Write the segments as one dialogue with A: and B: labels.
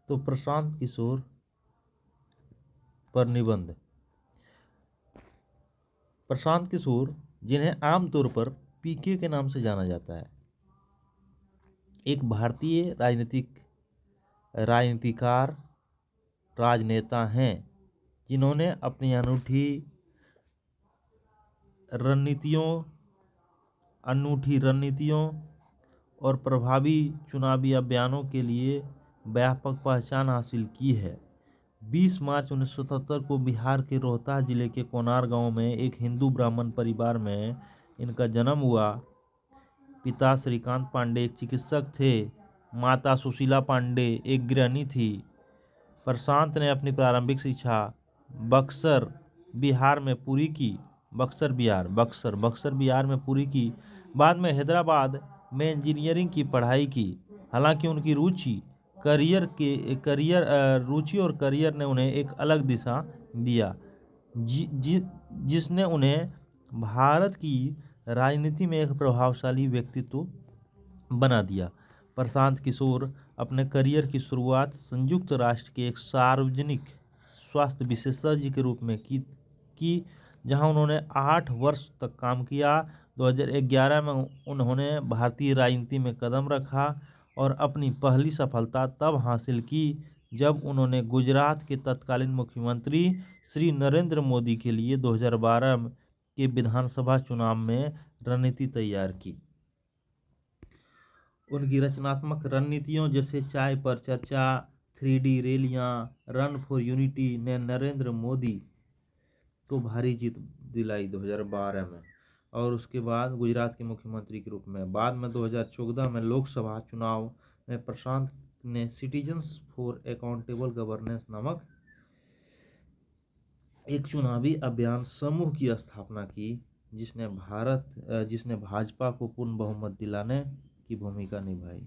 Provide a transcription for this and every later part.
A: तो प्रशांत किशोर पर निबंध। प्रशांत किशोर, जिन्हें आमतौर पर पीके के नाम से जाना जाता है, एक भारतीय राजनीतिकार, राजनेता हैं जिन्होंने अपनी अनूठी रणनीतियों और प्रभावी चुनावी अभियानों के लिए व्यापक पहचान हासिल की है। 20 मार्च 1977 को बिहार के रोहतास जिले के कोनार गांव में एक हिंदू ब्राह्मण परिवार में इनका जन्म हुआ। पिता श्रीकांत पांडे एक चिकित्सक थे, माता सुशीला पांडे एक गृहिणी थी। प्रशांत ने अपनी प्रारंभिक शिक्षा बक्सर बिहार में पूरी की। बक्सर बिहार में पूरी की। बाद में हैदराबाद में इंजीनियरिंग की पढ़ाई की। हालांकि उनकी रुचि और करियर ने उन्हें एक अलग दिशा दिया, जिसने उन्हें भारत की राजनीति में एक प्रभावशाली व्यक्तित्व बना दिया। प्रशांत किशोर अपने करियर की शुरुआत संयुक्त राष्ट्र के एक सार्वजनिक स्वास्थ्य विशेषज्ञ के रूप में की, जहां उन्होंने 8 वर्ष तक काम किया। 2011 में उन्होंने भारतीय राजनीति में कदम रखा और अपनी पहली सफलता तब हासिल की जब उन्होंने गुजरात के तत्कालीन मुख्यमंत्री श्री नरेंद्र मोदी के लिए 2012 के विधानसभा चुनाव में रणनीति तैयार की। उनकी रचनात्मक रणनीतियों जैसे चाय पर चर्चा, 3D रैलियां, रन फॉर यूनिटी ने नरेंद्र मोदी को भारी जीत दिलाई 2012 में, और उसके बाद गुजरात के मुख्यमंत्री के रूप में। बाद में 2014 में लोकसभा चुनाव में प्रशांत ने सिटीजन्स फॉर अकाउंटेबल गवर्नेंस नामक एक चुनावी अभियान समूह की स्थापना की, जिसने भाजपा को पूर्ण बहुमत दिलाने की भूमिका निभाई।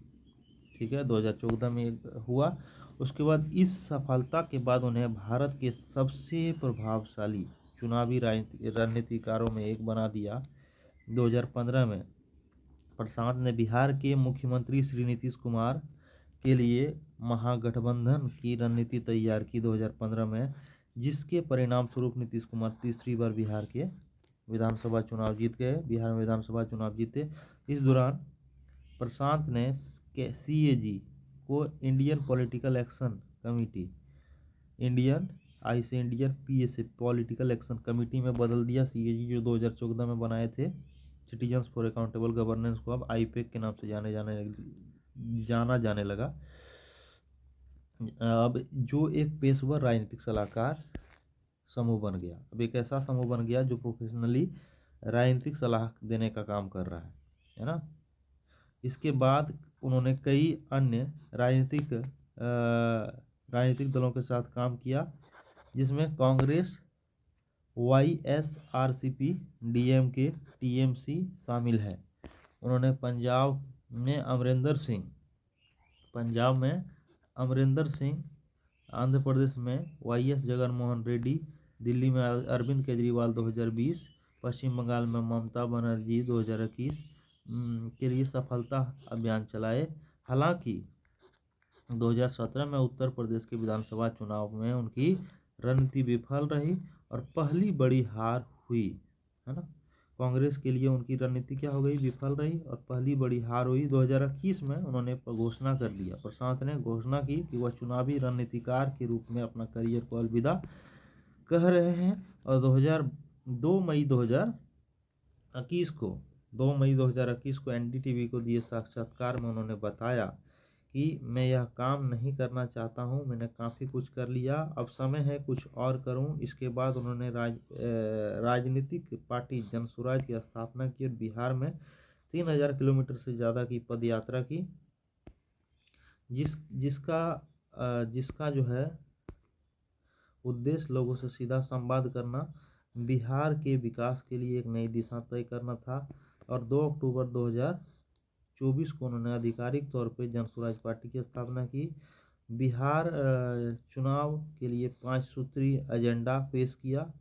A: ठीक है, 2014 में हुआ। उसके बाद इस सफलता के बाद उन्हें भारत के सबसे प्रभावशाली चुनावी रणनीतिकारों में एक बना दिया। 2015 में प्रशांत ने बिहार के मुख्यमंत्री श्री नीतीश कुमार के लिए महागठबंधन की रणनीति तैयार की 2015 में, जिसके परिणाम स्वरूप नीतीश कुमार तीसरी बार बिहार में विधानसभा चुनाव जीते। इस दौरान प्रशांत ने CAG को Indian political action committee Indian PSA political action committee में बदल दिया। CAG जो 2014 में बनाए थे, सिटीजन्स फॉर अकाउंटेबल गवर्नेंस, को अब IPAC के नाम से जाना जाने लगा। अब जो एक पेशेवर राजनीतिक सलाहकार समूह बन गया, अब एक ऐसा समूह बन गया जो प्रोफेशनली राजनीतिक सलाह देने का काम कर रहा है ना। इसके बाद उन्होंने कई अन्य राजनीतिक दलों के साथ काम किया, जिसमें कांग्रेस, YSRCP, DMK, TMC शामिल है। उन्होंने पंजाब में अमरिंदर सिंह, आंध्र प्रदेश में YS जगनमोहन रेड्डी, दिल्ली में अरविंद केजरीवाल 2020, पश्चिम बंगाल में ममता बनर्जी 2021 के लिए सफलता अभियान चलाए। हालांकि 2017 में उत्तर प्रदेश के विधानसभा चुनाव में उनकी रणनीति विफल रही और पहली बड़ी हार हुई, है ना। कांग्रेस के लिए उनकी रणनीति क्या हो गई, विफल रही और पहली बड़ी हार हुई। 2021 में उन्होंने घोषणा कर दिया, प्रशांत ने घोषणा की कि वह चुनावी रणनीतिकार के रूप में अपना करियर को अलविदा कह रहे हैं। और 2 मई 2021 को NDTV को दिए साक्षात्कार में उन्होंने बताया कि मैं यह काम नहीं करना चाहता हूं, मैंने काफ़ी कुछ कर लिया, अब समय है कुछ और करूं। इसके बाद उन्होंने राजनीतिक पार्टी जनसुराज की स्थापना की और बिहार में 3000 किलोमीटर से ज़्यादा की पद यात्रा की, जिसका जो है उद्देश्य लोगों से सीधा संवाद करना, बिहार के विकास के लिए एक नई दिशा तय करना था। और 2 अक्टूबर 2024 को उन्होंने आधिकारिक तौर पर जनसुराज पार्टी की स्थापना की। बिहार चुनाव के लिए 5 सूत्री एजेंडा पेश किया।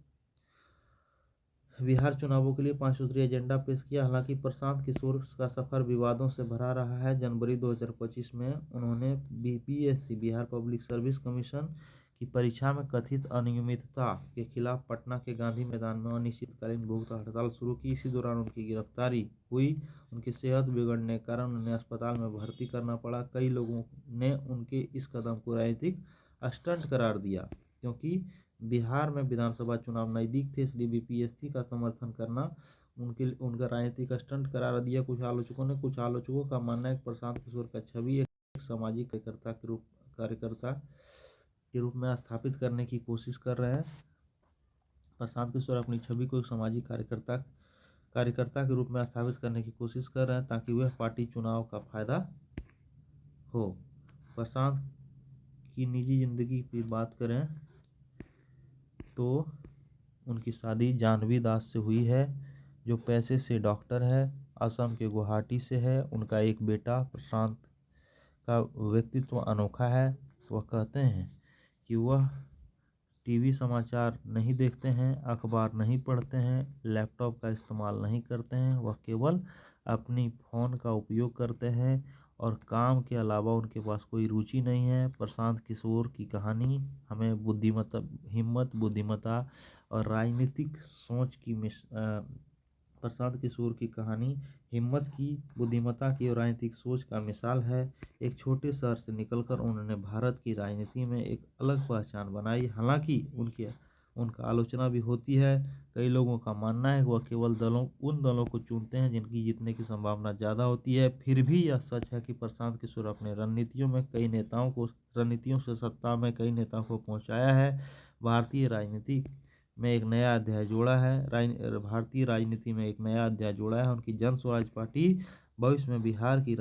A: बिहार चुनावों के लिए 5 सूत्रीय एजेंडा पेश किया। हालांकि प्रशांत किशोर का सफर विवादों से भरा रहा है। जनवरी 2025 में उन्होंने BPSC Bihar public service commission की परीक्षा में कथित अनियमितता के खिलाफ पटना के गांधी मैदान में अनिश्चितकालीन भूख हड़ताल शुरू की। इसी दौरान उनकी गिरफ्तारी हुई। उनकी सेहत बिगड़ने के कारण उन्हें अस्पताल में भर्ती करना पड़ा। कई लोगों ने उनके इस कदम को राजनीतिक स्टंट करार दिया। क्योंकि बिहार में विधानसभा चुनाव नज़दीक थे, इसलिए बीपीएससी का समर्थन करना उनका राजनीतिक स्टंट करार दिया कुछ आलोचकों का मानना है कि प्रशांत किशोर का छवि एक सामाजिक कार्यकर्ता के रूप में स्थापित करने की कोशिश कर रहे हैं। प्रशांत किशोर अपनी छवि को एक सामाजिक कार्यकर्ता के रूप में स्थापित करने की कोशिश कर रहे हैं ताकि वह पार्टी चुनाव का फायदा हो। प्रशांत की निजी जिंदगी की बात करें तो उनकी शादी जाह्नवी दास से हुई है, जो पेशे से डॉक्टर है, असम के गुवाहाटी से है। उनका एक बेटा। प्रशांत का व्यक्तित्व अनोखा है। वह कहते हैं कि वह टीवी समाचार नहीं देखते हैं, अखबार नहीं पढ़ते हैं, लैपटॉप का इस्तेमाल नहीं करते हैं। वह केवल अपनी फ़ोन का उपयोग करते हैं और काम के अलावा उनके पास कोई रुचि नहीं है। प्रशांत किशोर की कहानी हमें हिम्मत, बुद्धिमत्ता और राजनीतिक सोच की प्रशांत किशोर की कहानी हिम्मत की, बुद्धिमत्ता की और राजनीतिक सोच का मिसाल है। एक छोटे शहर से निकलकर उन्होंने भारत की राजनीति में एक अलग पहचान बनाई। हालांकि उनका आलोचना भी होती है। कई लोगों का मानना है कि वह केवल उन दलों को चुनते हैं जिनकी जीतने की संभावना ज़्यादा होती है। फिर भी यह सच है कि प्रशांत किशोर अपने रणनीतियों से सत्ता में कई नेताओं को पहुंचाया है। भारतीय राजनीति में एक नया अध्याय जोड़ा है। उनकी जन स्वराज पार्टी भविष्य में बिहार की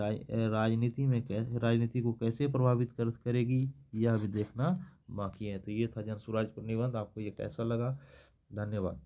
A: राजनीति को कैसे प्रभावित करेगी, यह भी देखना बाकी है। तो ये था जन स्वराज पर निबंध। आपको ये कैसा लगा? धन्यवाद।